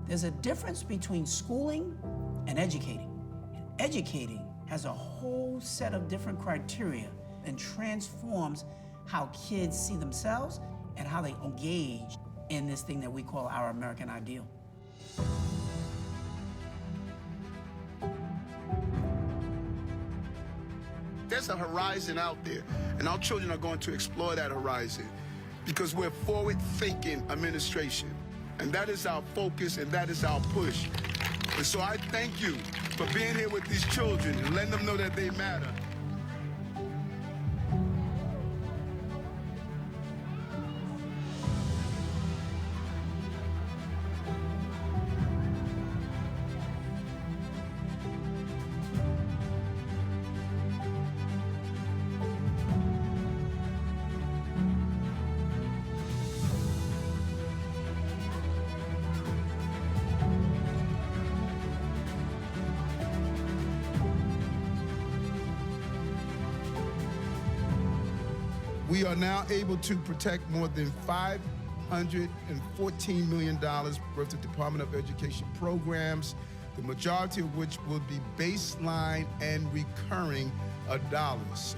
There's a difference between schooling and educating. Educating has a whole set of different criteria and transforms how kids see themselves and how they engage in this thing that we call our American ideal. There's a horizon out there, and our children are going to explore that horizon because we're forward-thinking administration, and that is our focus and that is our push. And so I thank you for being here with these children and letting them know that they matter. We are now able to protect more than $514 million worth of Department of Education programs, the majority of which will be baseline and recurring dollars.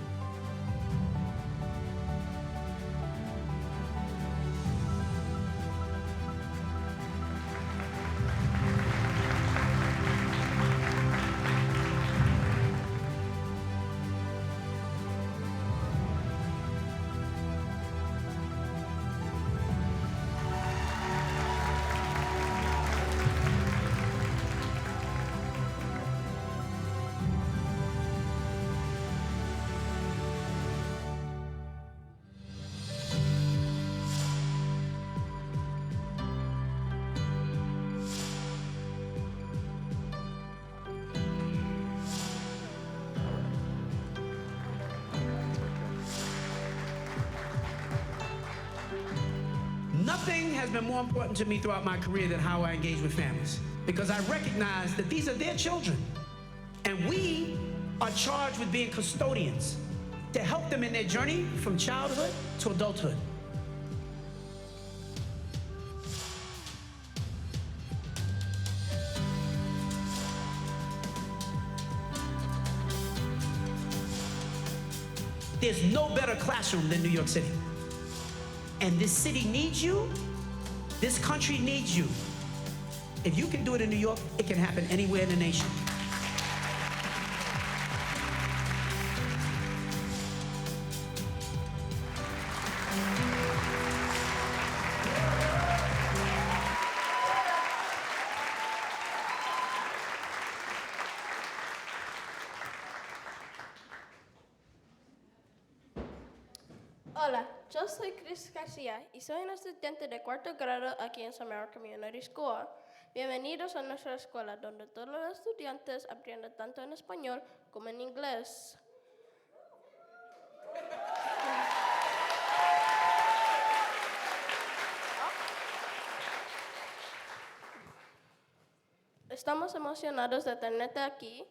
Nothing has been more important to me throughout my career than how I engage with families, because I recognize that these are their children, and we are charged with being custodians to help them in their journey from childhood to adulthood. There's no better classroom than New York City. And this city needs you, this country needs you. If you can do it in New York, it can happen anywhere in the nation. Hola, yo soy Chris García y soy un estudiante de cuarto grado aquí en Samara Community School. Bienvenidos a nuestra escuela, donde todos los estudiantes aprenden tanto en español como en inglés. Estamos emocionados de tenerte aquí.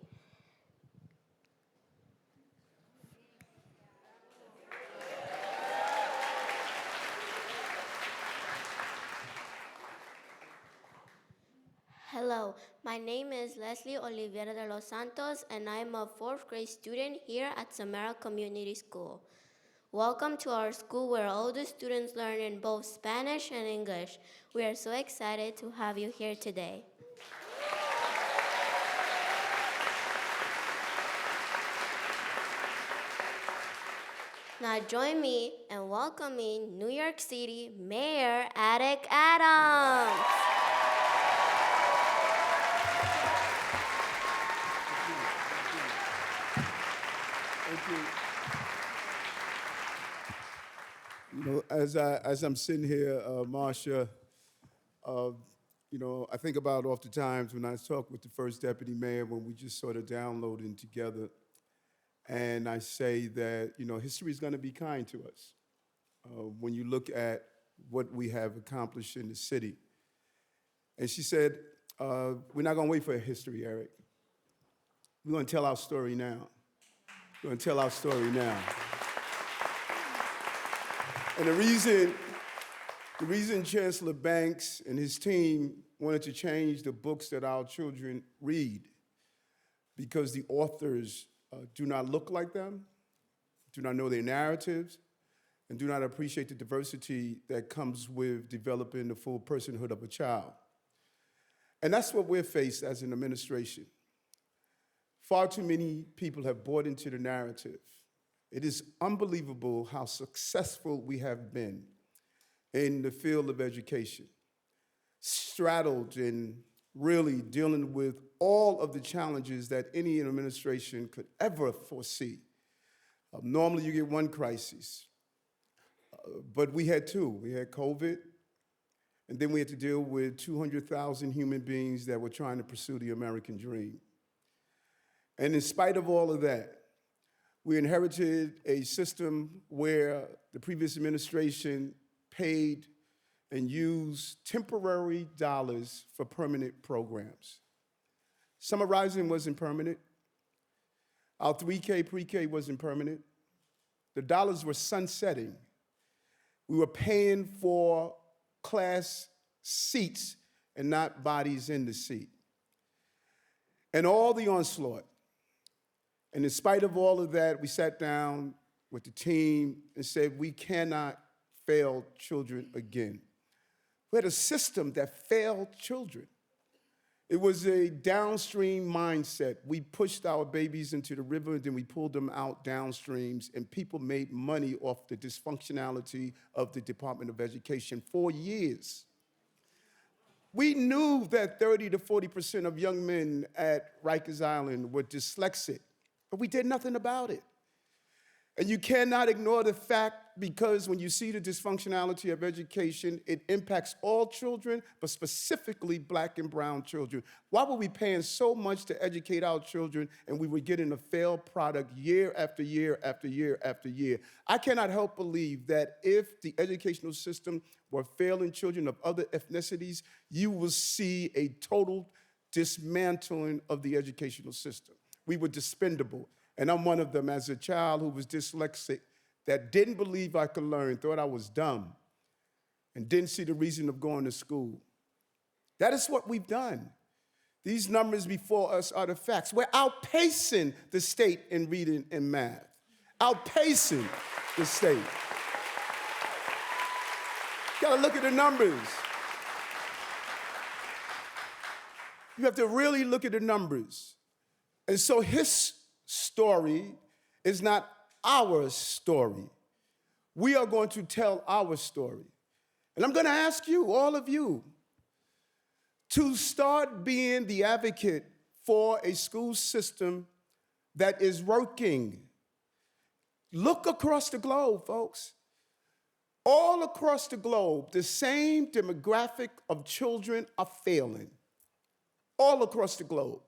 Hello, my name is Leslie Oliveira de los Santos, and I'm a fourth grade student here at Samara Community School. Welcome to our school where all the students learn in both Spanish and English. We are so excited to have you here today. Now join me in welcoming New York City Mayor Attic Adams. You know, as I'm sitting here, Marsha, I think about oftentimes when I talk with the first deputy mayor when we just sort of downloading together, and I say that history is going to be kind to us when you look at what we have accomplished in the city. And she said, "We're not going to wait for history, Eric. We're going to tell our story now. We're going to tell our story now." And the reason The reason Chancellor Banks and his team wanted to change the books that our children read, because the authors do not look like them, do not know their narratives, and do not appreciate the diversity that comes with developing the full personhood of a child. And that's what we're faced as an administration. Far too many people have bought into the narrative. It is unbelievable how successful we have been in the field of education, straddled in really dealing with all of the challenges that any administration could ever foresee. Normally you get one crisis, but we had two. We had COVID, and then we had to deal with 200,000 human beings that were trying to pursue the American dream. And in spite of all of that, we inherited a system where the previous administration paid and used temporary dollars for permanent programs. Summer Rising wasn't permanent. Our 3K pre-K wasn't permanent. The dollars were sunsetting. We were paying for class seats and not bodies in the seat. And all the onslaught. And in spite of all of that, we sat down with the team and said, we cannot fail children again. We had a system that failed children. It was a downstream mindset. We pushed our babies into the river, and then we pulled them out downstreams, and people made money off the dysfunctionality of the Department of Education for years. We knew that 30 to 40% of young men at Rikers Island were dyslexic, but we did nothing about it. And you cannot ignore the fact, because when you see the dysfunctionality of education, it impacts all children, but specifically Black and brown children. Why were we paying so much to educate our children and we were getting a failed product year after year after year after year? I cannot help believe that if the educational system were failing children of other ethnicities, you will see a total dismantling of the educational system. We were dispendable. And I'm one of them. As a child who was dyslexic, that didn't believe I could learn, thought I was dumb, and didn't see the reason of going to school. That is what we've done. These numbers before us are the facts. We're outpacing the state in reading and math. Outpacing the state. Gotta look at the numbers. You have to really look at the numbers. And so his story is not our story. We are going to tell our story. And I'm going to ask you, all of you, to start being the advocate for a school system that is working. Look across the globe, folks. All across the globe, the same demographic of children are failing. All across the globe.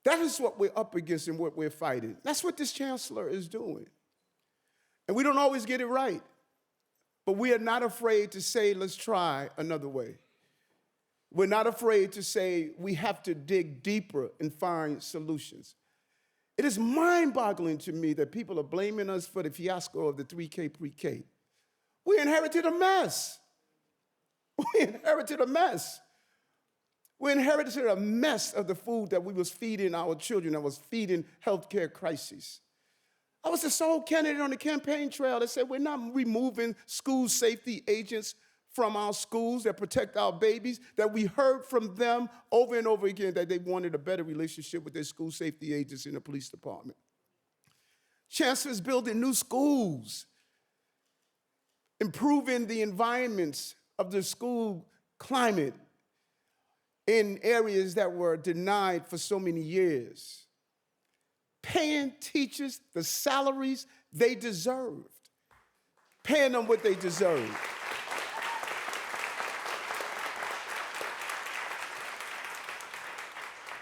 That is what we're up against and what we're fighting. That's what this chancellor is doing. And we don't always get it right, but we are not afraid to say, let's try another way. We're not afraid to say we have to dig deeper and find solutions. It is mind-boggling to me that people are blaming us for the fiasco of the 3K pre-K. We inherited a mess. We inherited a mess. We inherited a mess of the food that we was feeding our children, that was feeding healthcare crises. I was the sole candidate on the campaign trail that said we're not removing school safety agents from our schools that protect our babies, that we heard from them over and over again that they wanted a better relationship with their school safety agents in the police department. Chancellor's building new schools, improving the environments of the school climate in areas that were denied for so many years, paying teachers the salaries they deserved, paying them what they deserved.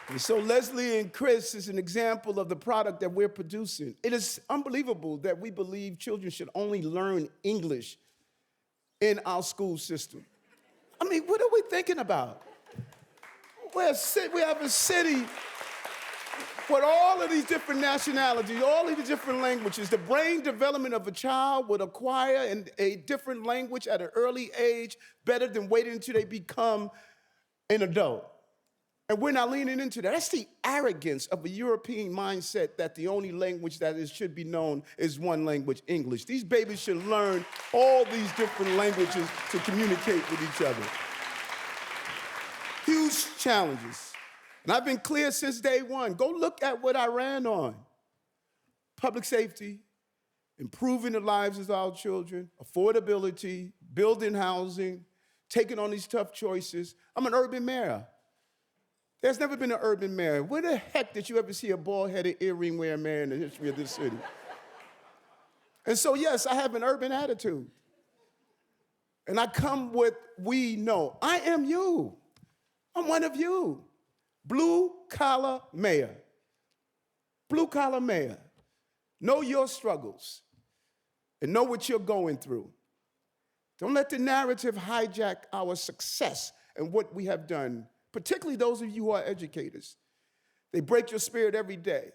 And so Leslie and Chris is an example of the product that we're producing. It is unbelievable that we believe children should only learn English in our school system. I mean, what are we thinking about? We have a city with all of these different nationalities, all of these different languages, the brain development of a child would acquire a different language at an early age better than waiting until they become an adult. And we're not leaning into that. That's the arrogance of a European mindset that the only language that should be known is one language, English. These babies should learn all these different languages to communicate with each other. Huge challenges. And I've been clear since day one. Go look at what I ran on. Public safety, improving the lives of our children, affordability, building housing, taking on these tough choices. I'm an urban mayor. There's never been an urban mayor. Where the heck did you ever see a bald-headed, earring-wearing mayor in the history of this city? And so, yes, I have an urban attitude. And I come with, we know. I am you. I'm one of you. Blue-collar mayor. Blue-collar mayor. Know your struggles and know what you're going through. Don't let the narrative hijack our success and what we have done, particularly those of you who are educators. They break your spirit every day.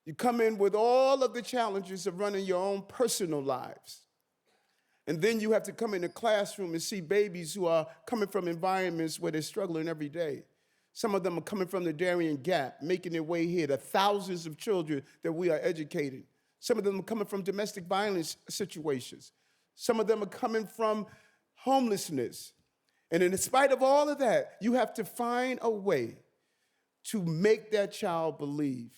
You come in with all of the challenges of running your own personal lives. And then you have to come in the classroom and see babies who are coming from environments where they're struggling every day. Some of them are coming from the Darien Gap, making their way here. The thousands of children that we are educating. Some of them are coming from domestic violence situations. Some of them are coming from homelessness. And in spite of all of that, you have to find a way to make that child believe,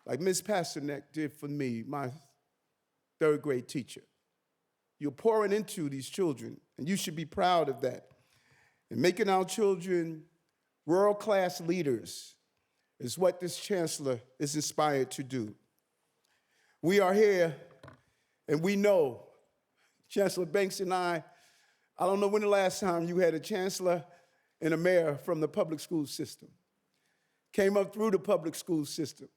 like Ms. Pasternak did for me, my third grade teacher. You're pouring into these children, and you should be proud of that. And making our children world-class leaders is what this chancellor is inspired to do. We are here, and we know, Chancellor Banks and I don't know when the last time you had a chancellor and a mayor from the public school system. Came up through the public school system.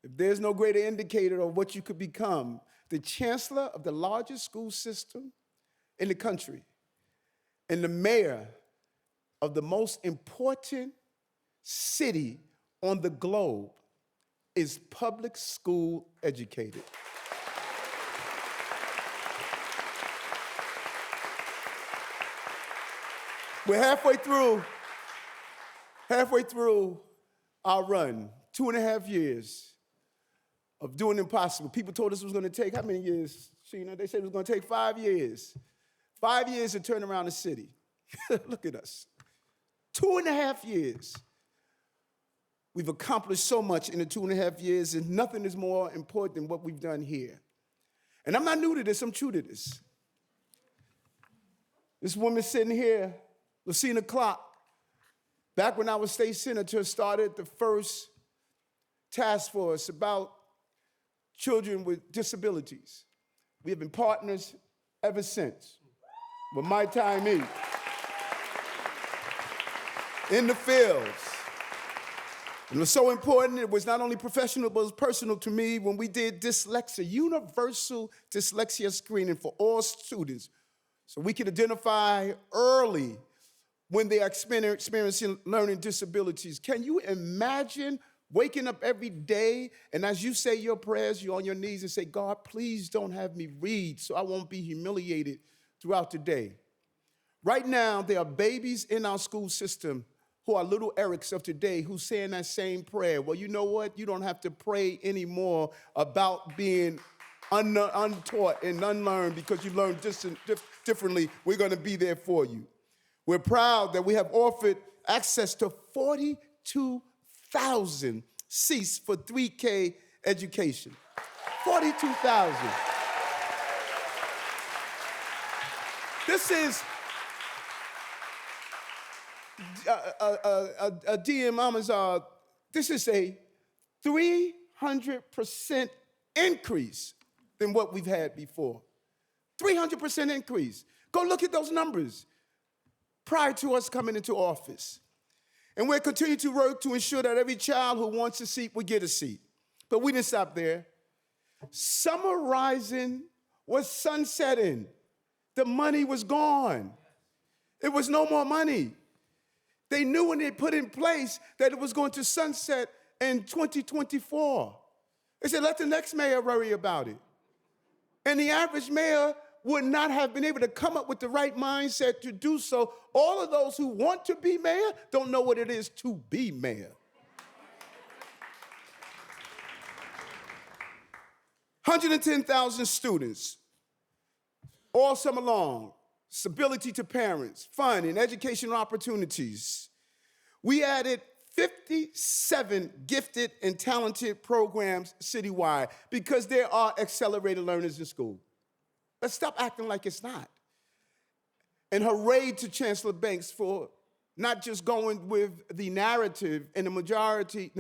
If there's no greater indicator of what you could become, the chancellor of the largest school system in the country and the mayor of the most important city on the globe is public school educated. We're halfway through our run, 2.5 years of doing impossible. People told us it was going to take, how many years, Sheena? They said it was going to take 5 years. 5 years to turn around the city. Look at us. 2.5 years. We've accomplished so much in the 2.5 years, and nothing is more important than what we've done here. And I'm not new to this, I'm true to this. This woman sitting here, Lucina Clark, back when I was state senator, started the first task force about children with disabilities. We have been partners ever since. But my time in the fields. It was so important, it was not only professional, but it was personal to me when we did dyslexia, universal dyslexia screening for all students, so we could identify early when they are experiencing learning disabilities. Can you imagine waking up every day, and as you say your prayers, you're on your knees and say, God, please don't have me read so I won't be humiliated throughout the day. Right now, there are babies in our school system who are little Erics of today who's saying that same prayer. Well, you know what? You don't have to pray anymore about being untaught and unlearned because you learned differently. We're going to be there for you. We're proud that we have offered access to 42,000 seats for 3K education. 42,000. This is DM Amazon. This is a 300% increase than what we've had before. 300% increase. Go look at those numbers prior to us coming into office. And we're continuing to work to ensure that every child who wants a seat will get a seat. But we didn't stop there. Summer rising was sunsetting. The money was gone. It was no more money. They knew when they put in place that it was going to sunset in 2024. They said, let the next mayor worry about it. And the average mayor would not have been able to come up with the right mindset to do so. All of those who want to be mayor don't know what it is to be mayor. 110,000 students all summer long, stability to parents, fun and educational opportunities. We added 57 gifted and talented programs citywide because there are accelerated learners in school. Let's stop acting like it's not. And hooray to Chancellor Banks for not just going with the narrative and the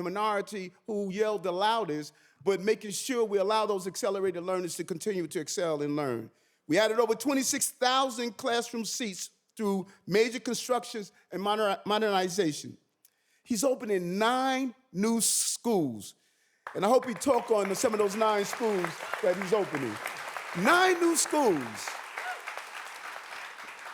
minority who yelled the loudest, but making sure we allow those accelerated learners to continue to excel and learn. We added over 26,000 classroom seats through major constructions and modernization. He's opening 9 new schools. And I hope he talk on some of those 9 schools that he's opening. 9 new schools.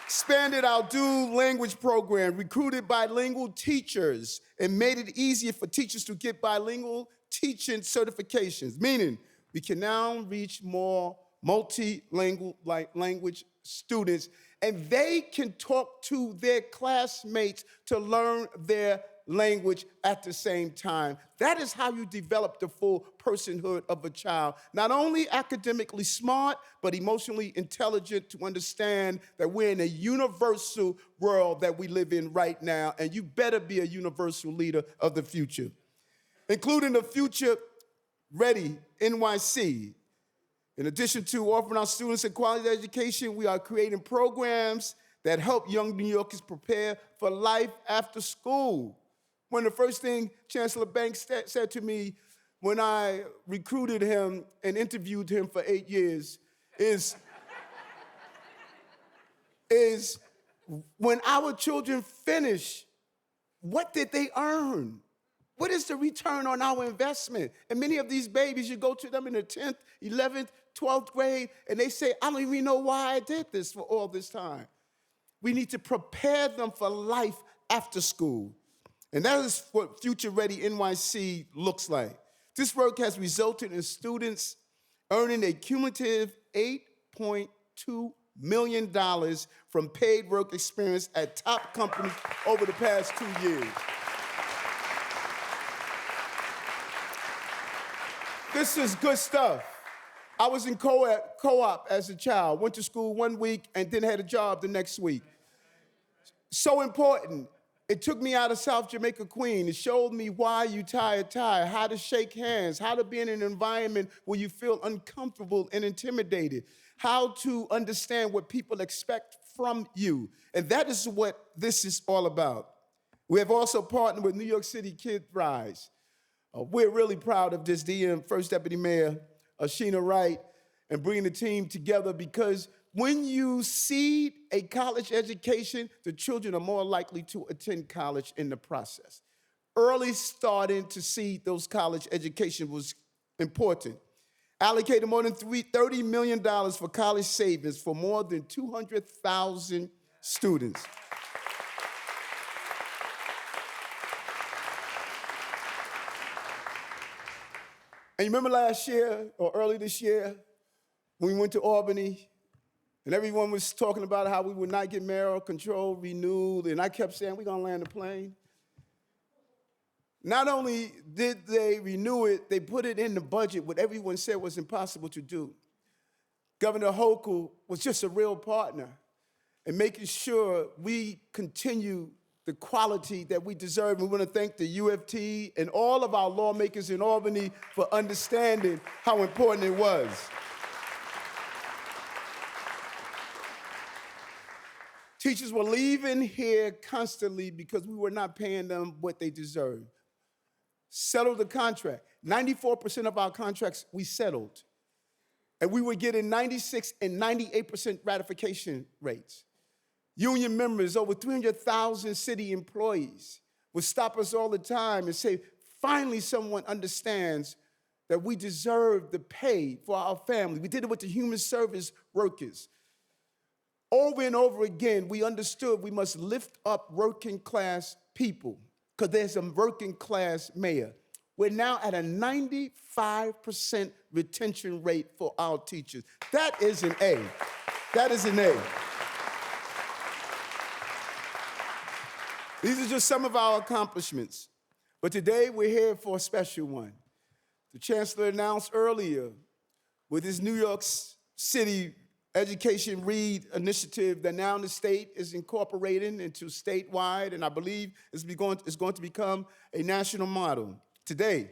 Expanded our dual language program, recruited bilingual teachers, and made it easier for teachers to get bilingual teaching certifications, meaning we can now reach more multilingual language students, and they can talk to their classmates to learn their language at the same time. That is how you develop the full personhood of a child. Not only academically smart, but emotionally intelligent to understand that we're in a universal world that we live in right now, and you better be a universal leader of the future. Including the Future Ready NYC. In addition to offering our students a quality education, we are creating programs that help young New Yorkers prepare for life after school. One of the first things Chancellor Banks said to me when I recruited him and interviewed him for 8 years is when our children finish, what did they earn? What is the return on our investment? And many of these babies, you go to them in the 10th, 11th, 12th grade, and they say, I don't even know why I did this for all this time. We need to prepare them for life after school. And that is what Future Ready NYC looks like. This work has resulted in students earning a cumulative $8.2 million from paid work experience at top companies over the past 2 years. This is good stuff. I was in co-op as a child, went to school 1 week and then had a job the next week. So important. It took me out of South Jamaica Queen. It showed me why you tie a tie, how to shake hands, how to be in an environment where you feel uncomfortable and intimidated, how to understand what people expect from you. And that is what this is all about. We have also partnered with New York City Kid Rise. We're really proud of this DM, First Deputy Mayor Sheena Wright, and bringing the team together because when you seed a college education, the children are more likely to attend college in the process. Early starting to seed those college education was important. Allocated more than $30 million for college savings for more than 200,000 students. And you remember last year, or early this year, when we went to Albany, and everyone was talking about how we would not get mayoral control renewed, and I kept saying, we're gonna land the plane. Not only did they renew it, they put it in the budget, what everyone said was impossible to do. Governor Hochul was just a real partner in making sure we continue the quality that we deserve. We want to thank the UFT and all of our lawmakers in Albany for understanding how important it was. Teachers were leaving here constantly because we were not paying them what they deserved. Settled the contract. 94% of our contracts we settled. And we were getting 96 and 98% ratification rates. Union members, over 300,000 city employees, would stop us all the time and say, finally someone understands that we deserve the pay for our family. We did it with the human service workers. Over and over again, we understood we must lift up working class people because there's a working class mayor. We're now at a 95% retention rate for our teachers. That is an A. That is an A. These are just some of our accomplishments. But today we're here for a special one. The Chancellor announced earlier with his New York City Education Read initiative that now the state is incorporating into statewide, and I believe it's going to become a national model. Today,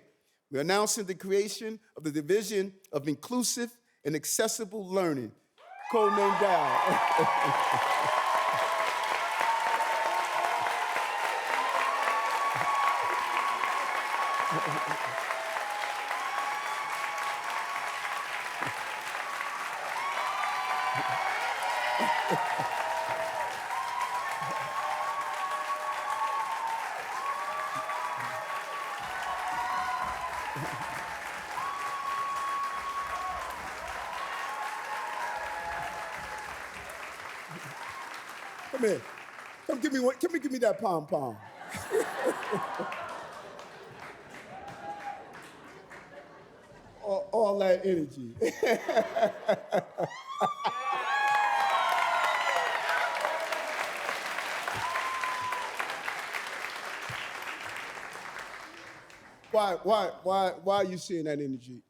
we're announcing the creation of the Division of Inclusive and Accessible Learning, codenamed DOE. Come here. Come give me one. Come give me that pom-pom. all that energy. Why are you seeing that energy?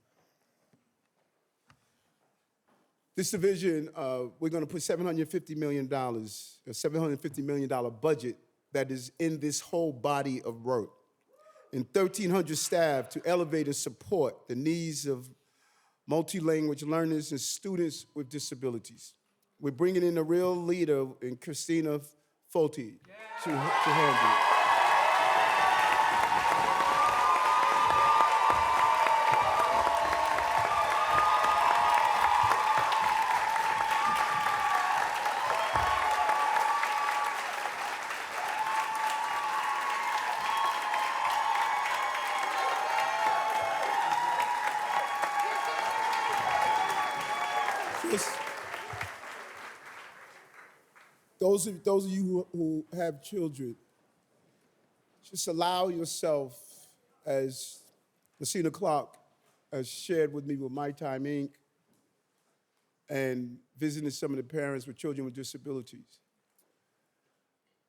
This division, we're going to put $750 million, a $750 million budget that is in this whole body of work, and 1,300 staff to elevate and support the needs of multi-language learners and students with disabilities. We're bringing in a real leader in Christina Folty to handle it. Those of you who have children, just allow yourself, as Messina Clark has shared with me with My Time Inc., and visiting some of the parents with children with disabilities.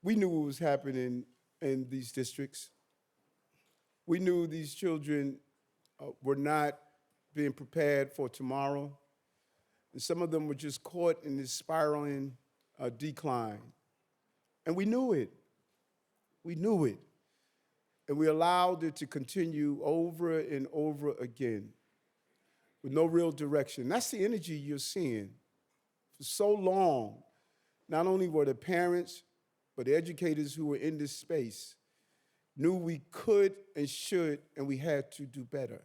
We knew what was happening in these districts. We knew these children were not being prepared for tomorrow. And some of them were just caught in this spiraling decline. And we knew it. We knew it. And we allowed it to continue over and over again with no real direction. That's the energy you're seeing. For so long, not only were the parents, but the educators who were in this space knew we could and should, and we had to do better.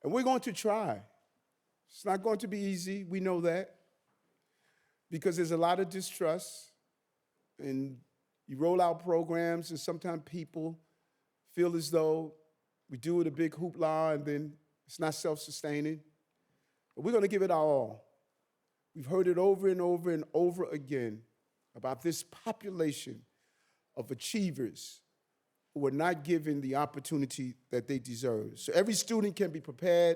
And we're going to try. It's not going to be easy, we know that, because there's a lot of distrust, and you roll out programs, and sometimes people feel as though we do it a big hoopla, and then it's not self-sustaining. But we're going to give it our all. We've heard it over and over and over again about this population of achievers who are not given the opportunity that they deserve. So every student can be prepared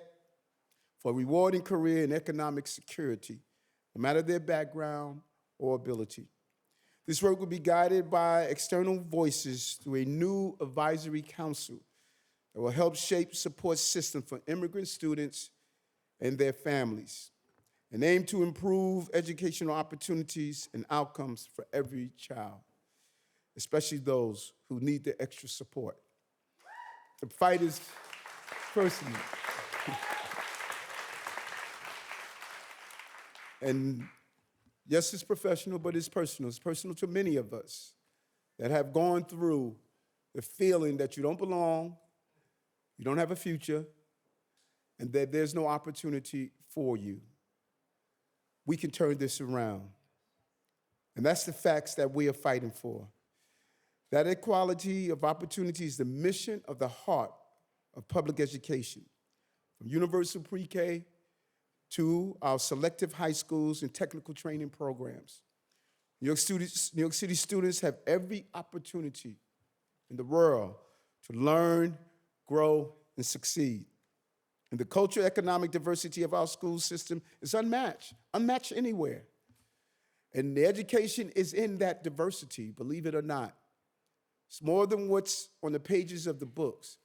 for a rewarding career and economic security, no matter their background or ability. This work will be guided by external voices through a new advisory council that will help shape support system for immigrant students and their families, and aim to improve educational opportunities and outcomes for every child, especially those who need the extra support. The fight is personal. And yes, it's professional, but it's personal. It's personal to many of us that have gone through the feeling that you don't belong, you don't have a future, and that there's no opportunity for you. We can turn this around. And that's the facts that we are fighting for. That equality of opportunity is the mission of the heart of public education, from universal pre-K to our selective high schools and technical training programs. New York City students have every opportunity in the world to learn, grow, and succeed. And the cultural economic diversity of our school system is unmatched anywhere. And the education is in that diversity, believe it or not. It's more than what's on the pages of the books,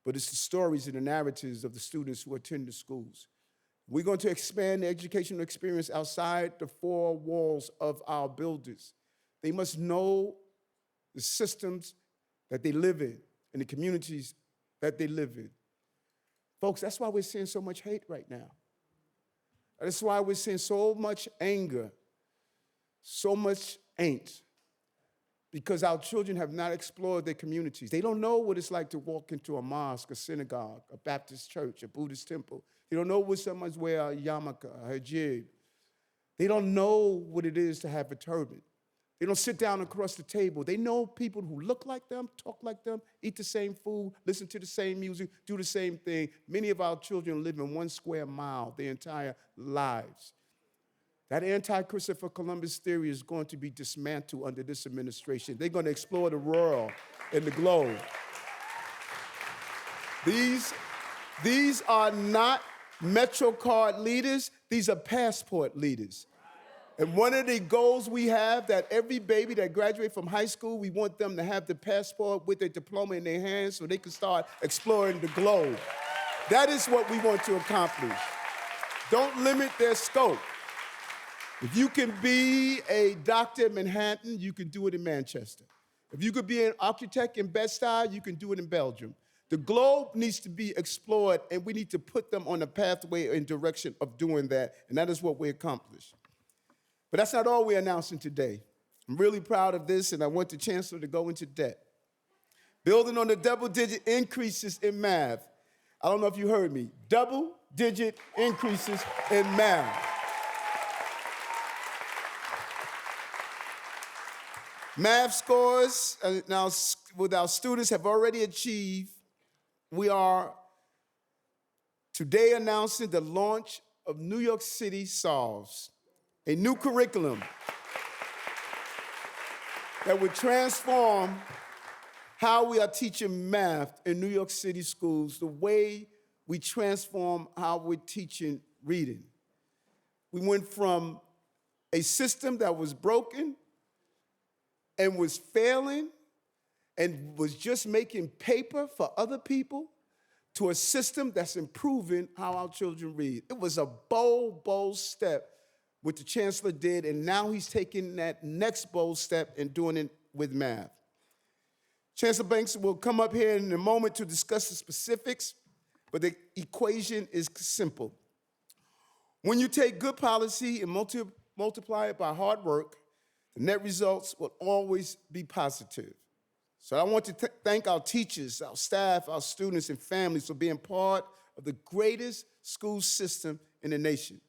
but it's the stories and the narratives of the students who attend the schools. We're going to expand the educational experience outside the four walls of our buildings. They must know the systems that they live in and the communities that they live in. Folks, that's why we're seeing so much hate right now. That's why we're seeing so much anger, so much angst, because our children have not explored their communities. They don't know what it's like to walk into a mosque, a synagogue, a Baptist church, a Buddhist temple. They don't know what someone's wear a yarmulke, a hijab. They don't know what it is to have a turban. They don't sit down across the table. They know people who look like them, talk like them, eat the same food, listen to the same music, do the same thing. Many of our children live in 1 square mile their entire lives. That anti-Christopher Columbus theory is going to be dismantled under this administration. They're going to explore the world and the globe. These are not MetroCard leaders. These are passport leaders. And one of the goals we have, that every baby that graduates from high school, we want them to have the passport with their diploma in their hands so they can start exploring the globe. That is what we want to accomplish. Don't limit their scope. If you can be a doctor in Manhattan, you can do it in Manchester. If you could be an architect in Bed-Stuy, you can do it in Belgium. The globe needs to be explored, and we need to put them on a pathway and direction of doing that, and that is what we accomplish. But that's not all we're announcing today. I'm really proud of this, and I want the Chancellor to go into debt. Building on the double-digit increases in math. I don't know if you heard me. Double-digit increases in math. Math scores now with our students have already achieved. We are today announcing the launch of New York City Solves, a new curriculum that would transform how we are teaching math in New York City schools, the way we transform how we're teaching reading. We went from a system that was broken and was failing and was just making paper for other people to a system that's improving how our children read. It was a bold, bold step what the Chancellor did, and now he's taking that next bold step and doing it with math. Chancellor Banks will come up here in a moment to discuss the specifics, but the equation is simple. When you take good policy and multiply it by hard work, the net results will always be positive. So I want to thank our teachers, our staff, our students, and families for being part of the greatest school system in the nation.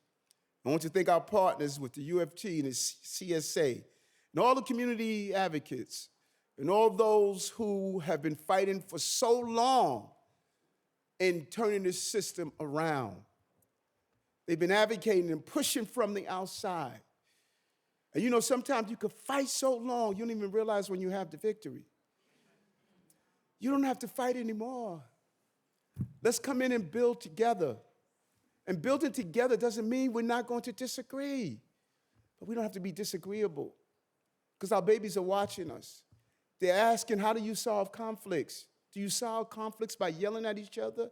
I want to thank our partners with the UFT and the CSA, and all the community advocates, and all those who have been fighting for so long in turning this system around. They've been advocating and pushing from the outside. And you know, sometimes you could fight so long, you don't even realize when you have the victory. You don't have to fight anymore. Let's come in and build together. And building together doesn't mean we're not going to disagree. But we don't have to be disagreeable, because our babies are watching us. They're asking, how do you solve conflicts? Do you solve conflicts by yelling at each other,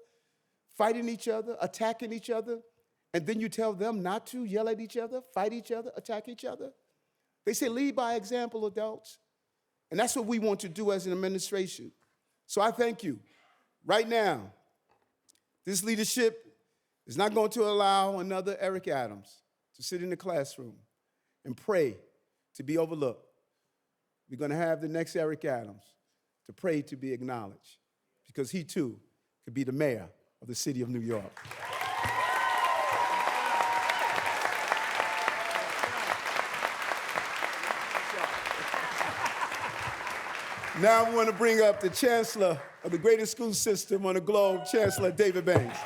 fighting each other, attacking each other? And then you tell them not to yell at each other, fight each other, attack each other? They say, lead by example, adults. And that's what we want to do as an administration. So I thank you. Right now, this leadership is not going to allow another Eric Adams to sit in the classroom and pray to be overlooked. We're going to have the next Eric Adams to pray to be acknowledged, because he too could be the mayor of the city of New York. Now I want to bring up the Chancellor of the greatest school system on the globe, Chancellor David Banks.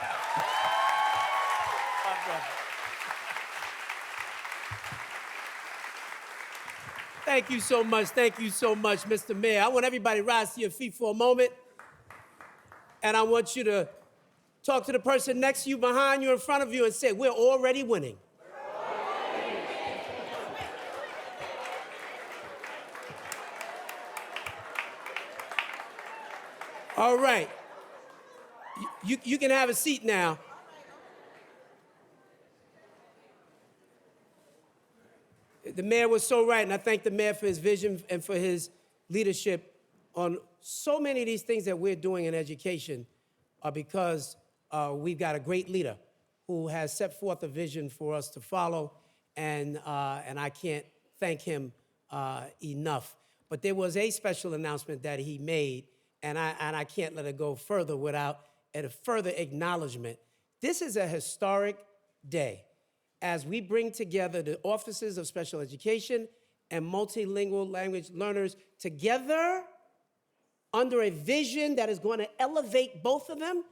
Thank you so much, Mr. Mayor. I want everybody to rise to your feet for a moment. And I want you to talk to the person next to you, behind you, in front of you, and say, we're already winning. All right. You can have a seat now. The mayor was so right, and I thank the mayor for his vision and for his leadership on so many of these things that we're doing in education are because we've got a great leader who has set forth a vision for us to follow, and I can't thank him enough. But there was a special announcement that he made, and I can't let it go further without a further acknowledgement. This is a historic day as we bring together the offices of special education and multilingual language learners together under a vision that is going to elevate both of them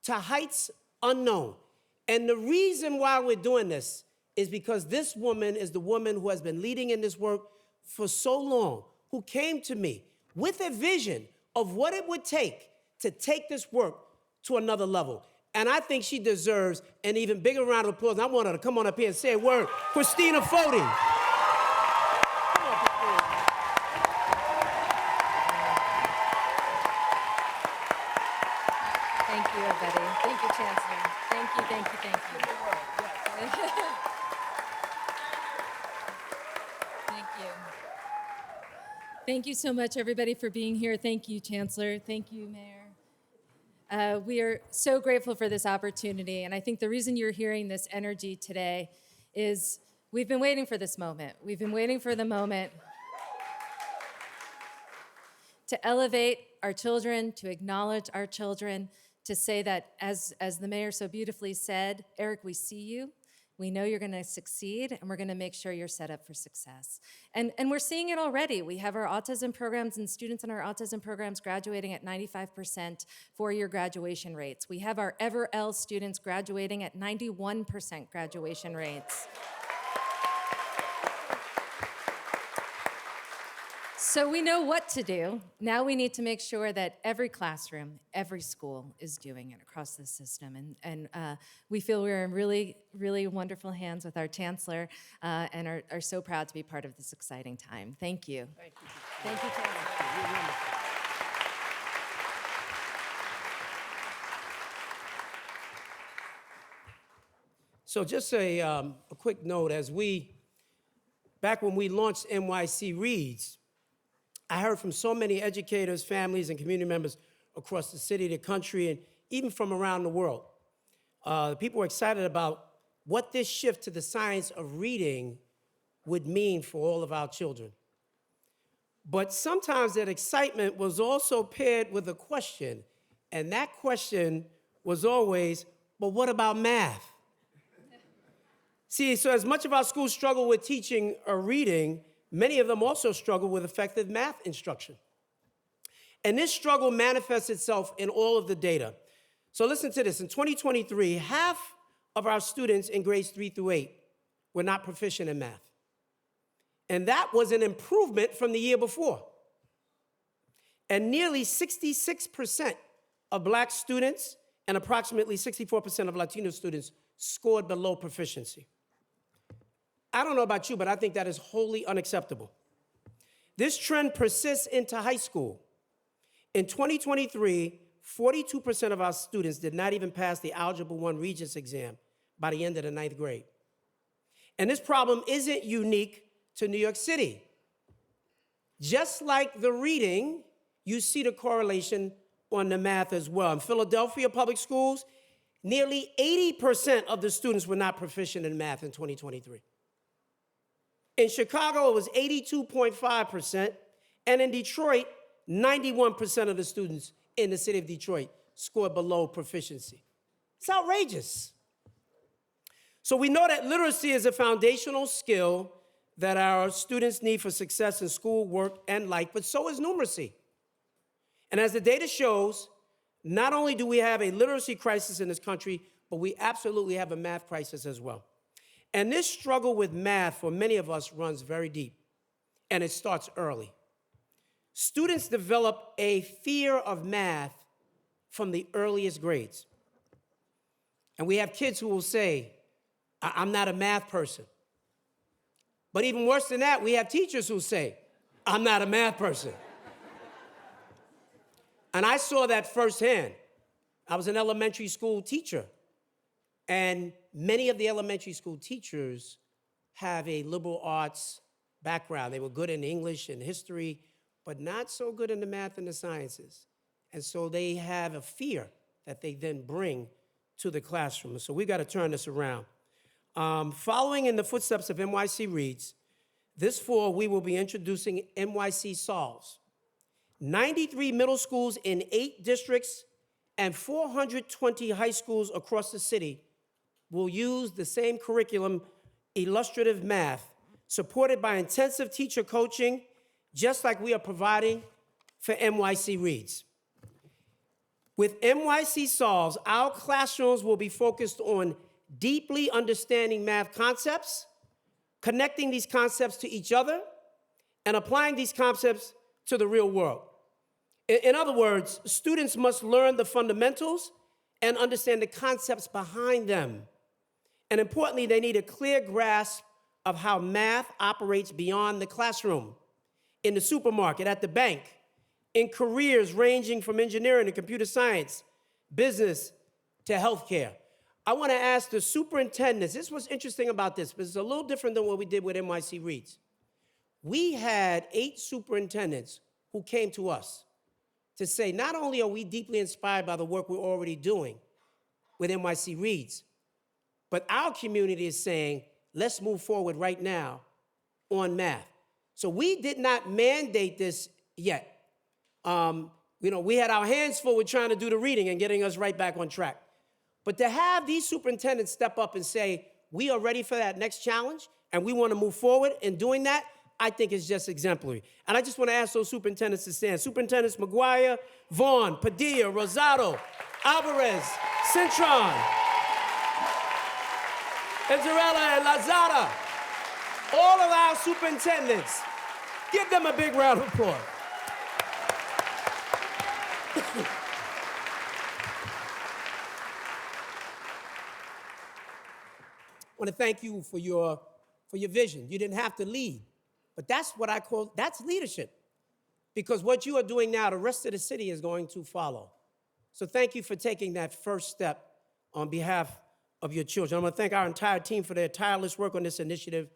to heights unknown. And the reason why we're doing this is because this woman is the woman who has been leading in this work for so long, who came to me with a vision of what it would take to take this work to another level. And I think she deserves an even bigger round of applause. I want her to come on up here and say a word. Christina Foti. Thank you, everybody. Thank you, Chancellor. Thank you, thank you, thank you. Thank you. Thank you so much, everybody, for being here. Thank you, Chancellor. Thank you, Mayor. We are so grateful for this opportunity, and I think the reason you're hearing this energy today is we've been waiting for this moment. We've been waiting for the moment to elevate our children, to acknowledge our children, to say that, as the mayor so beautifully said, Eric, we see you. We know you're going to succeed, and we're going to make sure you're set up for success. And we're seeing it already. We have our autism programs and students in our autism programs graduating at 95% four-year graduation rates. We have our EverL students graduating at 91% graduation rates. So we know what to do. Now we need to make sure that every classroom, every school is doing it across the system. And we feel we're in really, really wonderful hands with our Chancellor and are so proud to be part of this exciting time. Thank you. Thank you. Thank you, Chancellor. So just a quick note, back when we launched NYC Reads, I heard from so many educators, families, and community members across the city, the country, and even from around the world. People were excited about what this shift to the science of reading would mean for all of our children. But sometimes that excitement was also paired with a question, and that question was always, but what about math? See, so as much of our schools struggle with teaching or reading, many of them also struggle with effective math instruction. And this struggle manifests itself in all of the data. So listen to this. In 2023, half of our students in grades 3 through 8 were not proficient in math. And that was an improvement from the year before. And nearly 66% of Black students and approximately 64% of Latino students scored below proficiency. I don't know about you, but I think that is wholly unacceptable. This trend persists into high school. In 2023, 42% of our students did not even pass the Algebra 1 Regents exam by the end of the 9th grade. And this problem isn't unique to New York City. Just like the reading, you see the correlation on the math as well. In Philadelphia public schools, nearly 80% of the students were not proficient in math in 2023. In Chicago, it was 82.5%, and in Detroit, 91% of the students in the city of Detroit scored below proficiency. It's outrageous. So we know that literacy is a foundational skill that our students need for success in school, work, and life, but so is numeracy. And as the data shows, not only do we have a literacy crisis in this country, but we absolutely have a math crisis as well. And this struggle with math for many of us runs very deep, and it starts early. Students develop a fear of math from the earliest grades. And we have kids who will say, I'm not a math person. But even worse than that, we have teachers who say, I'm not a math person. And I saw that firsthand. I was an elementary school teacher. And many of the elementary school teachers have a liberal arts background. They were good in English and history, but not so good in the math and the sciences. And so they have a fear that they then bring to the classroom. So we've got to turn this around. Following in the footsteps of NYC Reads, this fall we will be introducing NYC Solves. 93 middle schools in 8 districts and 420 high schools across the city will use the same curriculum, illustrative math, supported by intensive teacher coaching, just like we are providing for NYC Reads. With NYC Solves, our classrooms will be focused on deeply understanding math concepts, connecting these concepts to each other, and applying these concepts to the real world. In other words, students must learn the fundamentals and understand the concepts behind them. And importantly, they need a clear grasp of how math operates beyond the classroom, in the supermarket, at the bank, in careers ranging from engineering to computer science, business to healthcare. I want to ask the superintendents, this was interesting about this, but it's a little different than what we did with NYC Reads. We had 8 superintendents who came to us to say, not only are we deeply inspired by the work we're already doing with NYC Reads, but our community is saying, let's move forward right now on math. So we did not mandate this yet. We had our hands full with trying to do the reading and getting us right back on track. But to have these superintendents step up and say, we are ready for that next challenge, and we want to move forward in doing that, I think is just exemplary. And I just want to ask those superintendents to stand. Superintendents McGuire, Vaughn, Padilla, Rosado, Alvarez, Cintron, Ezzarella, and Lazada. All of our superintendents. Give them a big round of applause. I want to thank you for your vision. You didn't have to lead, but that's what I call, that's leadership. Because what you are doing now, the rest of the city is going to follow. So thank you for taking that first step on behalf of your children. I want to thank our entire team for their tireless work on this initiative.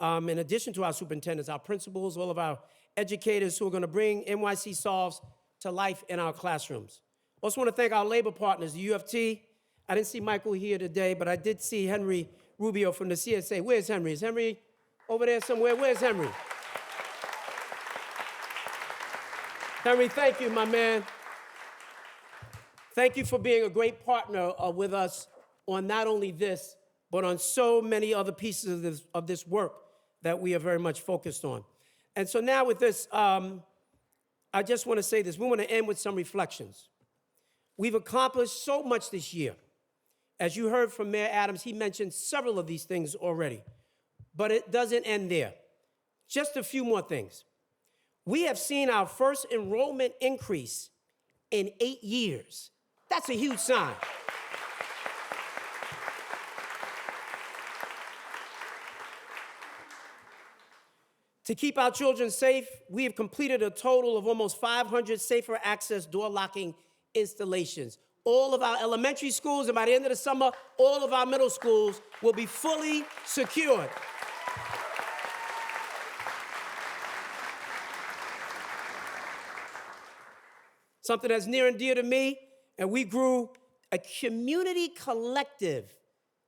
In addition to our superintendents, our principals, all of our educators who are going to bring NYC Solves to life in our classrooms. I also want to thank our labor partners, the UFT. I didn't see Michael here today, but I did see Henry Rubio from the CSA. Where's Henry? Is Henry over there somewhere? Where's Henry? Henry, thank you, my man. Thank you for being a great partner with us on not only this, but on so many other pieces of this work that we are very much focused on. And so now with this, I just want to say this. We want to end with some reflections. We've accomplished so much this year. As you heard from Mayor Adams, he mentioned several of these things already. But it doesn't end there. Just a few more things. We have seen our first enrollment increase in 8 years. That's a huge sign. To keep our children safe, we have completed a total of almost 500 safer access door locking installations. All of our elementary schools, and by the end of the summer, all of our middle schools will be fully secured. Something that's near and dear to me, and we grew a community collective.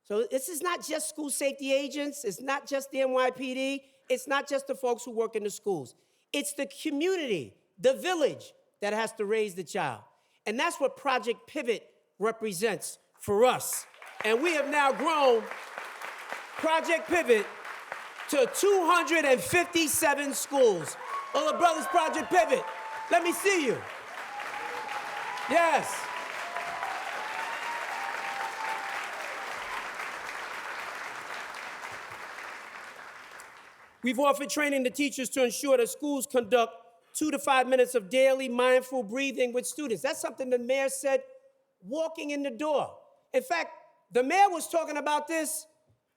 So this is not just school safety agents, it's not just the NYPD, it's not just the folks who work in the schools. It's the community, the village, that has to raise the child. And that's what Project Pivot represents for us. And we have now grown Project Pivot to 257 schools. All the brothers, Project Pivot, let me see you. Yes. We've offered training to teachers to ensure that schools conduct 2 to 5 minutes of daily mindful breathing with students. That's something the mayor said walking in the door. In fact, the mayor was talking about this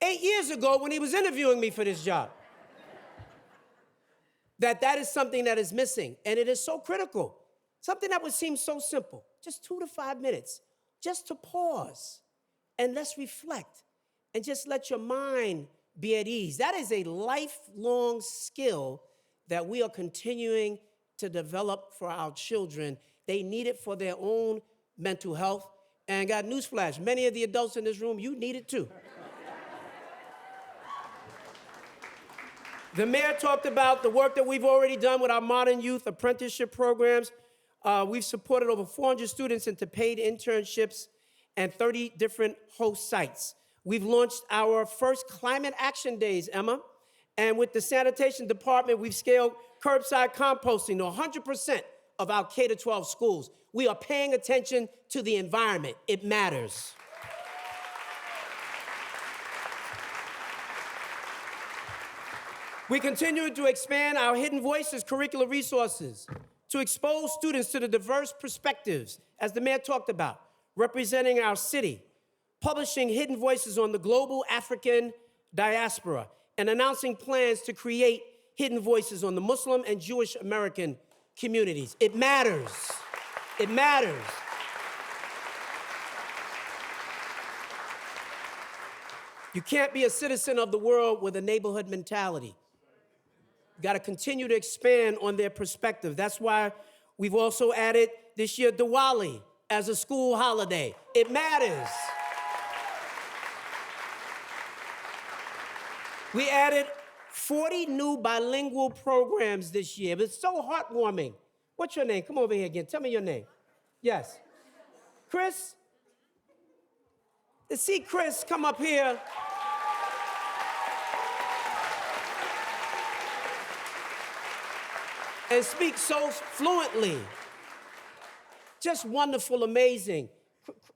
8 years ago when he was interviewing me for this job. That is something that is missing, and it is so critical. Something that would seem so simple, just 2 to 5 minutes, just to pause and let's reflect and just let your mind be at ease. That is a lifelong skill that we are continuing to develop for our children. They need it for their own mental health. And I got newsflash, many of the adults in this room, you need it too. The mayor talked about the work that we've already done with our modern youth apprenticeship programs. We've supported over 400 students into paid internships and 30 different host sites. We've launched our first climate action days, Emma. And with the sanitation department, we've scaled curbside composting to 100% of our K-12 schools. We are paying attention to the environment. It matters. We continue to expand our Hidden Voices curricular resources to expose students to the diverse perspectives, as the mayor talked about, representing our city, publishing Hidden Voices on the global African diaspora, and announcing plans to create Hidden Voices on the Muslim and Jewish American communities. It matters. It matters. You can't be a citizen of the world with a neighborhood mentality. You got to continue to expand on their perspective. That's why we've also added this year Diwali as a school holiday. It matters. We added 40 new bilingual programs this year. It's so heartwarming. What's your name? Come over here again. Tell me your name. Yes. Chris? To see Chris come up here. And speak so fluently. Just wonderful, amazing.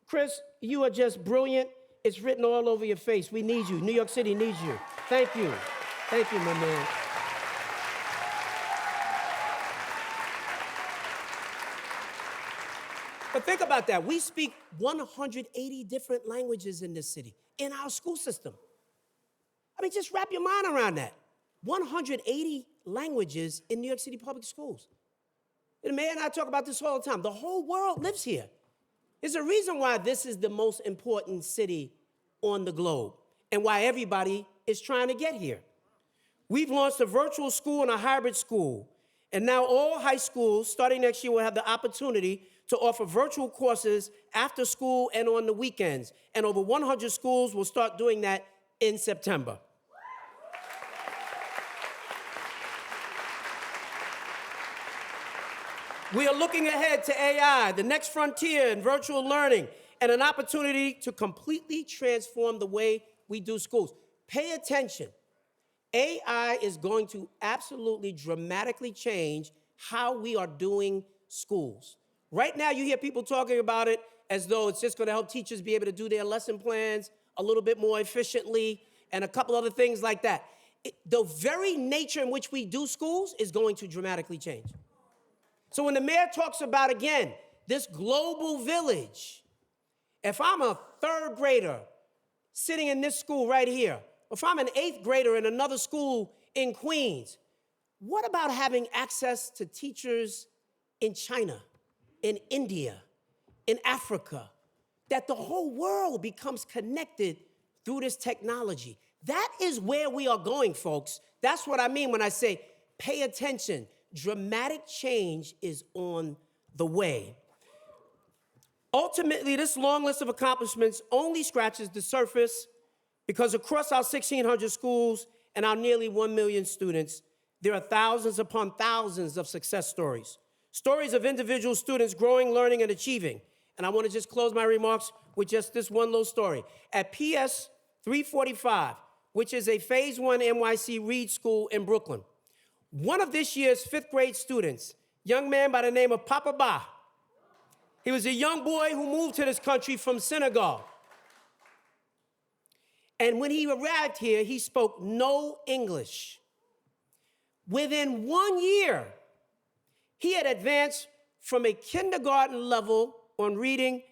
Chris, you are just brilliant. It's written all over your face. We need you. New York City needs you. Thank you. Thank you, my man. But think about that. We speak 180 different languages in this city, in our school system. I mean, just wrap your mind around that. 180 languages in New York City public schools. And the mayor and I talk about this all the time. The whole world lives here. There's a reason why this is the most important city on the globe and why everybody is trying to get here. We've launched a virtual school and a hybrid school. And now all high schools, starting next year, will have the opportunity to offer virtual courses after school and on the weekends. And over 100 schools will start doing that in September. We are looking ahead to AI, the next frontier in virtual learning, and an opportunity to completely transform the way we do schools. Pay attention. AI is going to absolutely dramatically change how we are doing schools. Right now, you hear people talking about it as though it's just going to help teachers be able to do their lesson plans a little bit more efficiently and a couple other things like that. The very nature in which we do schools is going to dramatically change. So when the mayor talks about, again, this global village, if I'm a third grader sitting in this school right here, if I'm an eighth grader in another school in Queens, what about having access to teachers in China, in India, in Africa, that the whole world becomes connected through this technology? That is where we are going, folks. That's what I mean when I say pay attention. Dramatic change is on the way. Ultimately, this long list of accomplishments only scratches the surface because across our 1,600 schools and our nearly 1 million students, there are thousands upon thousands of success stories. Stories of individual students growing, learning, and achieving. And I want to just close my remarks with just this one little story. At PS 345, which is a Phase 1 NYC Reed School in Brooklyn, one of this year's 5th grade students, young man by the name of Papa Ba, he was a young boy who moved to this country from Senegal. And when he arrived here, he spoke no English. Within 1 year, he had advanced from a kindergarten level on reading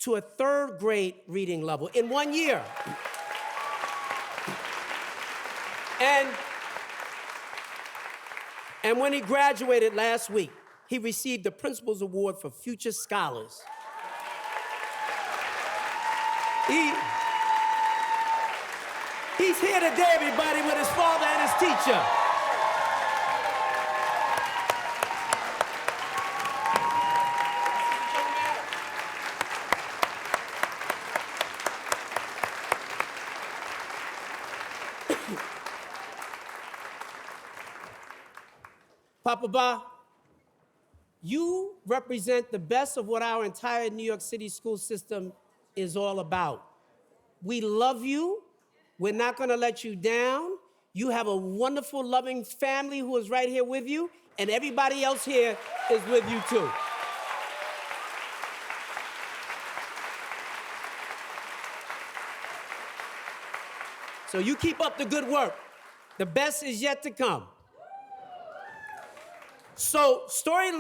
to a third grade reading level in 1 year. And when he graduated last week, he received the Principal's Award for Future Scholars. He's here today, everybody, with his father and his teacher. Papa Ba, you represent the best of what our entire New York City school system is all about. We love you. We're not going to let you down. You have a wonderful, loving family who is right here with you, and everybody else here is with you too. So you keep up the good work. The best is yet to come. So stories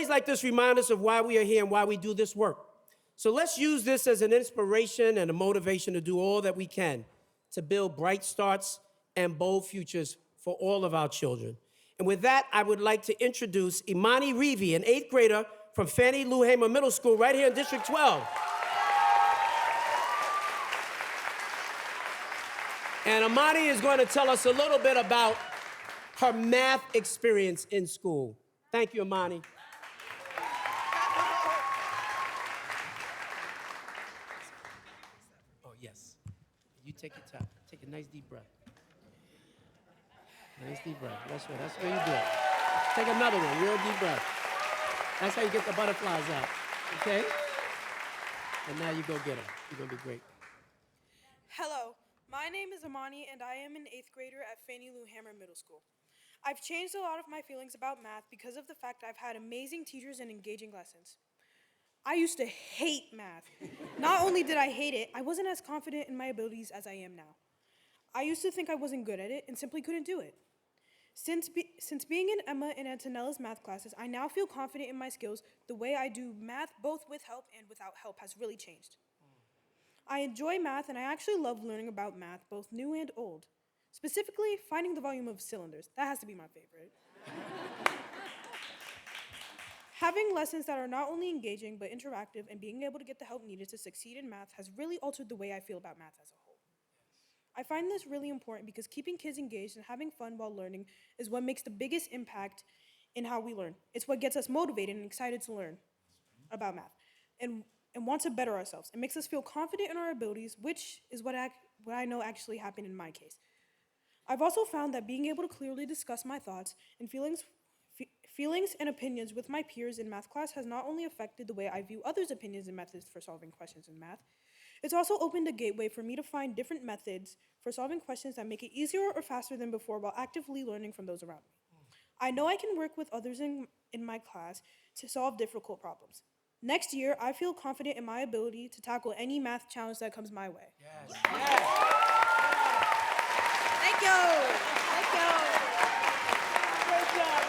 like this remind us of why we are here and why we do this work. So let's use this as an inspiration and a motivation to do all that we can to build bright starts and bold futures for all of our children. And with that, I would like to introduce Imani Reevy, an 8th grader from Fannie Lou Hamer Middle School right here in District 12. And Imani is going to tell us a little bit about her math experience in school. Thank you, Imani. Oh, yes. You take your time. Take a nice deep breath. Nice deep breath. That's right. That's how you do it. Take another one. Real deep breath. That's how you get the butterflies out. Okay? And now you go get them. You're going to be great. Hello, my name is Imani, and I am an 8th grader at Fannie Lou Hamer Middle School. I've changed a lot of my feelings about math because of the fact I've had amazing teachers and engaging lessons. I used to hate math. Not only did I hate it, I wasn't as confident in my abilities as I am now. I used to think I wasn't good at it and simply couldn't do it. Since being in Emma and Antonella's math classes, I now feel confident in my skills. The way I do math, both with help and without help, has really changed. I enjoy math, and I actually love learning about math, both new and old. Specifically, finding the volume of cylinders. That has to be my favorite. Having lessons that are not only engaging, but interactive, and being able to get the help needed to succeed in math has really altered the way I feel about math as a whole. I find this really important because keeping kids engaged and having fun while learning is what makes the biggest impact in how we learn. It's what gets us motivated and excited to learn about math and want to better ourselves. It makes us feel confident in our abilities, which is what I know actually happened in my case. I've also found that being able to clearly discuss my thoughts and feelings and opinions with my peers in math class has not only affected the way I view others' opinions and methods for solving questions in math, it's also opened a gateway for me to find different methods for solving questions that make it easier or faster than before while actively learning from those around me. I know I can work with others in my class to solve difficult problems. Next year, I feel confident in my ability to tackle any math challenge that comes my way. Yes. Yes. Thank you. Thank you. Great job.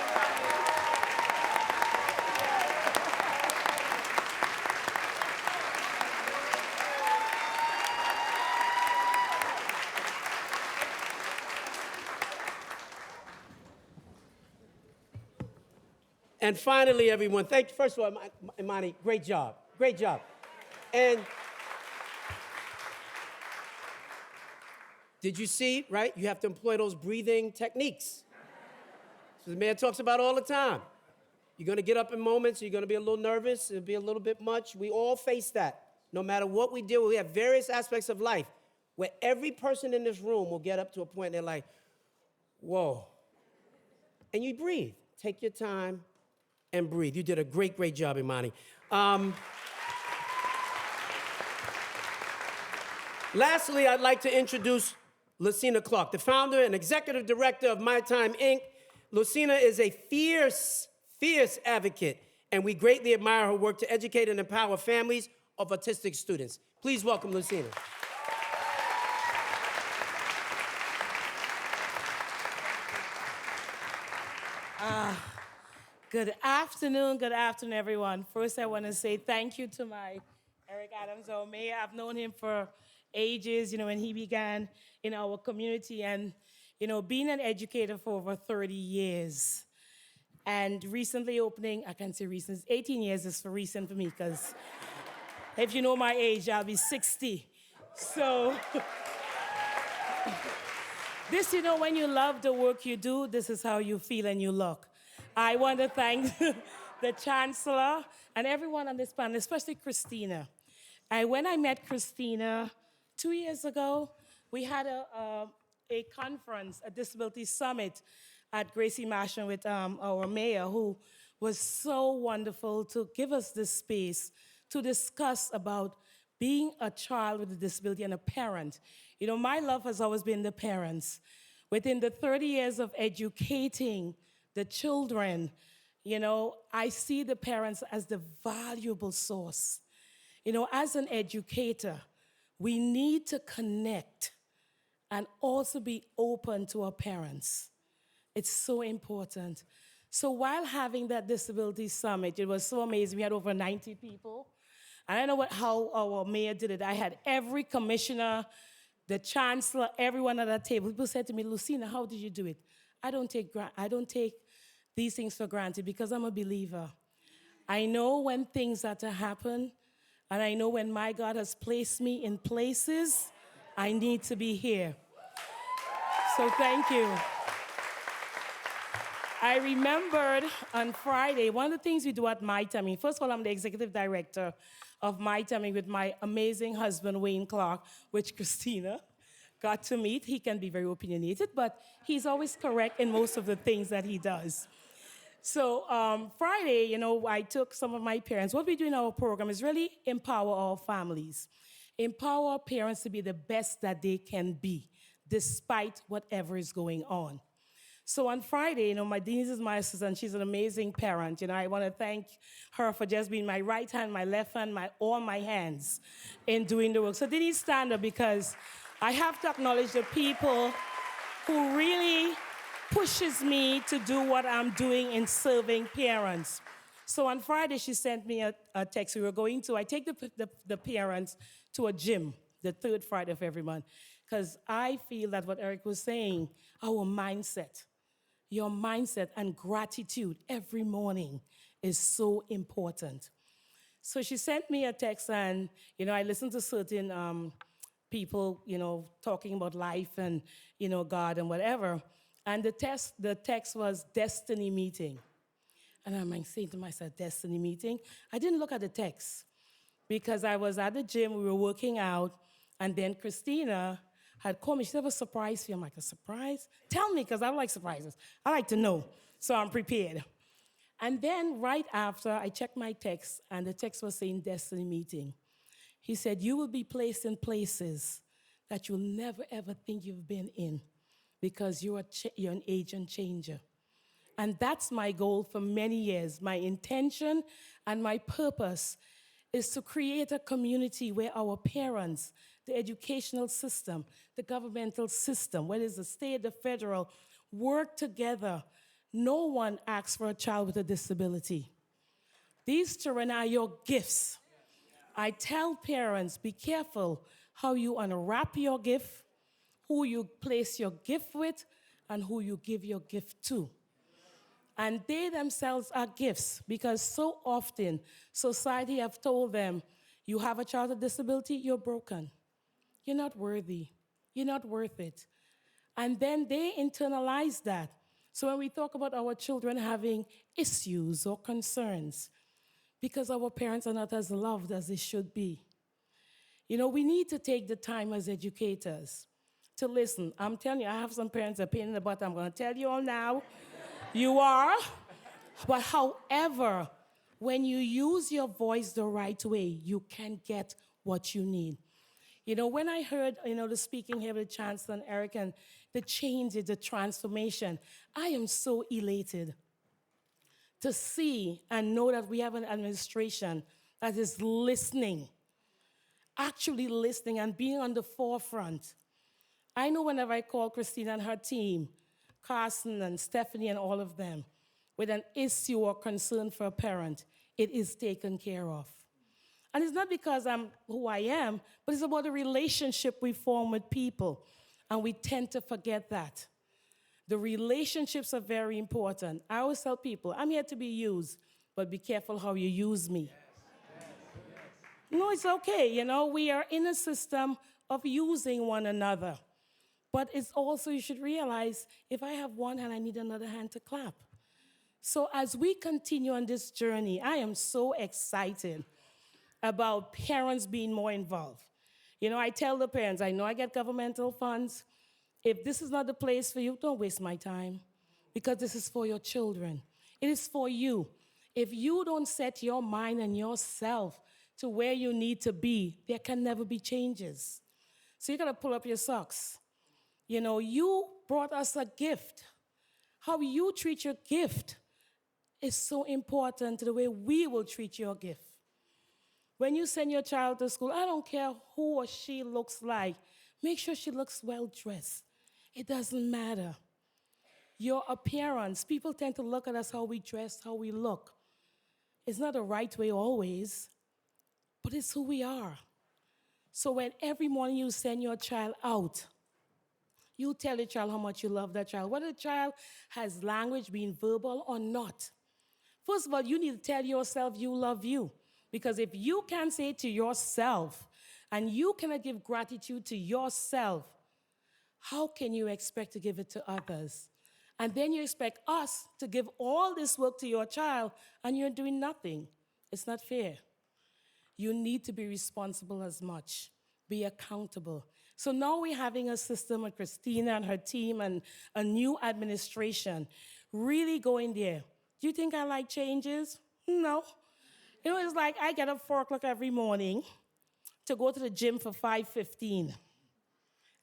And finally, everyone, thank you. First of all, Imani, great job. Great job. And did you see, right? You have to employ those breathing techniques. So the mayor talks about all the time. You're going to get up in moments, you're going to be a little nervous, it'll be a little bit much. We all face that. No matter what we do, we have various aspects of life where every person in this room will get up to a point they're like, whoa. And you breathe. Take your time and breathe. You did a great, great job, Imani. Lastly, I'd like to introduce Lucina Clark, the founder and executive director of My Time, Inc. Lucina is a fierce, fierce advocate, and we greatly admire her work to educate and empower families of autistic students. Please welcome Lucina. Good afternoon, everyone. First, I want to say thank you to my Eric Adams, our mayor. I've known him for ages, when he began in our community and, being an educator for over 30 years. And recently opening, I can't say recent, 18 years is for recent for me because if you know my age, I'll be 60. So this, when you love the work you do, this is how you feel and you look. I want to thank the Chancellor and everyone on this panel, especially Christina. When I met Christina 2 years ago, we had a conference, a disability summit at Gracie Marshall with our mayor, who was so wonderful to give us this space to discuss about being a child with a disability and a parent. My love has always been the parents. Within the 30 years of educating the children, I see the parents as the valuable source. As an educator, we need to connect and also be open to our parents. It's so important. So while having that disability summit, it was so amazing. We had over 90 people. And I know how our mayor did it. I had every commissioner, the chancellor, everyone at that table. People said to me, Lucina, how did you do it? I don't take these things for granted because I'm a believer. I know when things are to happen, and I know when my God has placed me in places, I need to be here. So thank you. I remembered on Friday, one of the things we do at My Tummy, first of all, I'm the executive director of My Tummy with my amazing husband, Wayne Clark, which Christina got to meet. He can be very opinionated, but he's always correct in most of the things that he does. So Friday, I took some of my parents. What we do in our program is really empower our families, empower our parents to be the best that they can be, despite whatever is going on. So on Friday, my Denise is my assistant. She's an amazing parent. I want to thank her for just being my right hand, my left hand, all my hands in doing the work. So Denise, stand up because I have to acknowledge the people who really pushes me to do what I'm doing in serving parents. So on Friday, she sent me a text. I take the parents to a gym, the third Friday of every month, because I feel that what Eric was saying, our mindset, your mindset and gratitude every morning is so important. So she sent me a text and, I listened to certain people, talking about life and, God and whatever. And the text was destiny meeting. And I'm saying to myself, destiny meeting? I didn't look at the text because I was at the gym, we were working out, and then Christina had called me. She said, a surprise for you. I'm like, a surprise? Tell me, because I like surprises. I like to know, so I'm prepared. And then right after, I checked my text, and the text was saying destiny meeting. He said, you will be placed in places that you'll never, ever think you've been in because you're an agent changer. And that's my goal for many years. My intention and my purpose is to create a community where our parents, the educational system, the governmental system, whether it's the state, the federal, work together. No one asks for a child with a disability. These children are your gifts. I tell parents, be careful how you unwrap your gift, who you place your gift with, and who you give your gift to. And they themselves are gifts because so often society have told them, you have a child with disability, you're broken. You're not worthy. You're not worth it. And then they internalize that. So when we talk about our children having issues or concerns, because our parents are not as loved as they should be, we need to take the time as educators to listen. I'm telling you, I have some parents that are pain in the butt. I'm going to tell you all now. You are. But however, when you use your voice the right way, you can get what you need. When I heard, the speaking here with Chancellor and Eric and the changes, the transformation, I am so elated to see and know that we have an administration that is listening, actually listening and being on the forefront. I know whenever I call Christina and her team, Carson and Stephanie and all of them, with an issue or concern for a parent, it is taken care of. And it's not because I'm who I am, but it's about the relationship we form with people. And we tend to forget that. The relationships are very important. I always tell people, I'm here to be used, but be careful how you use me. No, it's okay. We are in a system of using one another. But it's also, you should realize, if I have one hand, I need another hand to clap. So as we continue on this journey, I am so excited about parents being more involved. I tell the parents, I know I get governmental funds. If this is not the place for you, don't waste my time, because this is for your children. It is for you. If you don't set your mind and yourself to where you need to be, there can never be changes. So you got to pull up your socks. You brought us a gift. How you treat your gift is so important to the way we will treat your gift. When you send your child to school, I don't care who or she looks like. Make sure she looks well dressed. It doesn't matter. Your appearance, people tend to look at us how we dress, how we look. It's not the right way always, but it's who we are. So when every morning you send your child out, you tell the child how much you love that child, whether the child has language, being verbal or not. First of all, you need to tell yourself you love you. Because if you can't say it to yourself, and you cannot give gratitude to yourself, how can you expect to give it to others? And then you expect us to give all this work to your child, and you're doing nothing. It's not fair. You need to be responsible as much. Be accountable. So now we're having a system with Christina and her team and a new administration really going there. Do you think I like changes? No. It's like I get up 4 o'clock every morning to go to the gym for 5:15.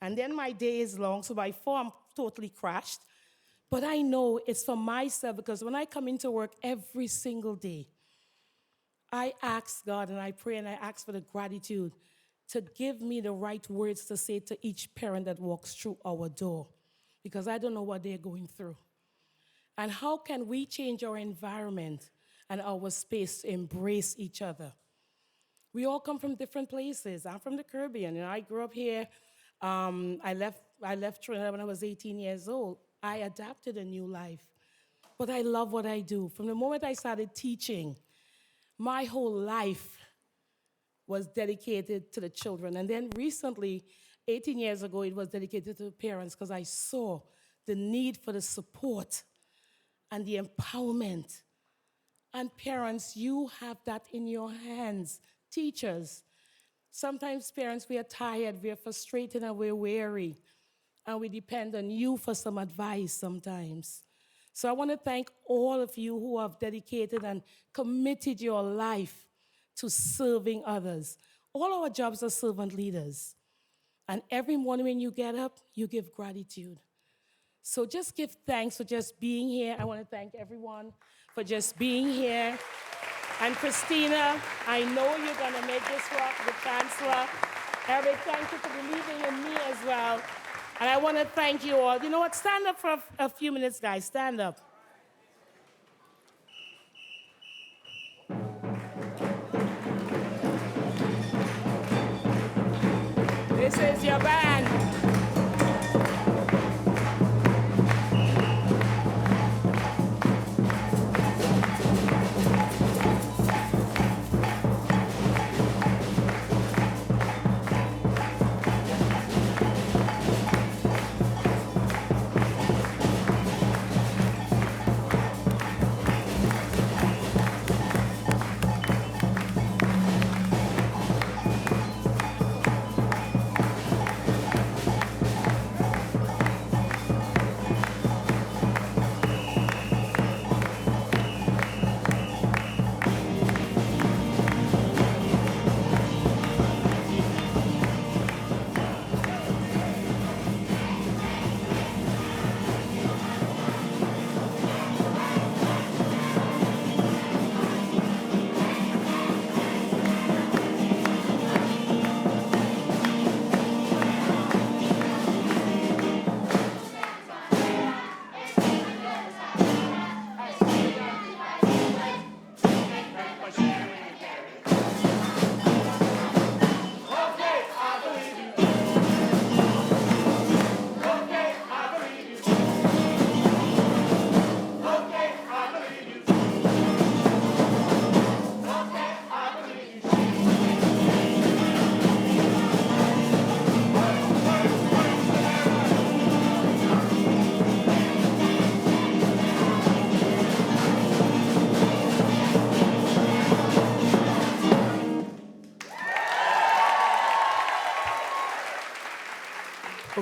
And then my day is long, so by 4 I'm totally crashed. But I know it's for myself, because when I come into work every single day, I ask God and I pray and I ask for the gratitude to give me the right words to say to each parent that walks through our door, because I don't know what they're going through. And how can we change our environment and our space to embrace each other? We all come from different places. I'm from the Caribbean, I grew up here. I left Trinidad when I was 18 years old. I adapted a new life. But I love what I do. From the moment I started teaching, my whole life was dedicated to the children. And then recently, 18 years ago, it was dedicated to the parents, because I saw the need for the support and the empowerment. And parents, you have that in your hands. Teachers, sometimes parents, we are tired, we are frustrated, and we're weary. And we depend on you for some advice sometimes. So I want to thank all of you who have dedicated and committed your life to serving others. All our jobs are servant leaders. And every morning when you get up, you give gratitude. So just give thanks for just being here. I want to thank everyone for just being here. And Christina, I know you're going to make this work, the Chancellor. Eric, thank you for believing in me as well. And I want to thank you all. You know what? Stand up for a few minutes, guys. Stand up. This is your band.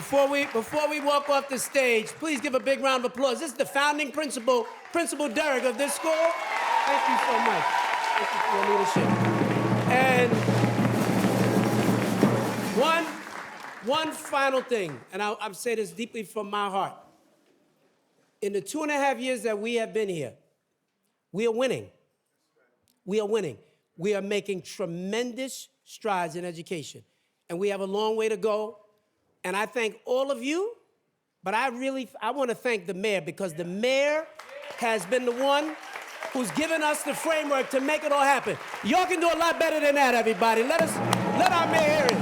Before we walk off the stage, please give a big round of applause. This is the founding principal, Principal Derrick of this school. Thank you so much. Thank you for your leadership. And one final thing, and I'll say this deeply from my heart. In the 2.5 years that we have been here, we are winning. We are winning. We are making tremendous strides in education, and we have a long way to go. And I thank all of you, but I want to thank the mayor, because the mayor has been the one who's given us the framework to make it all happen. Y'all can do a lot better than that, everybody. Let our mayor hear it.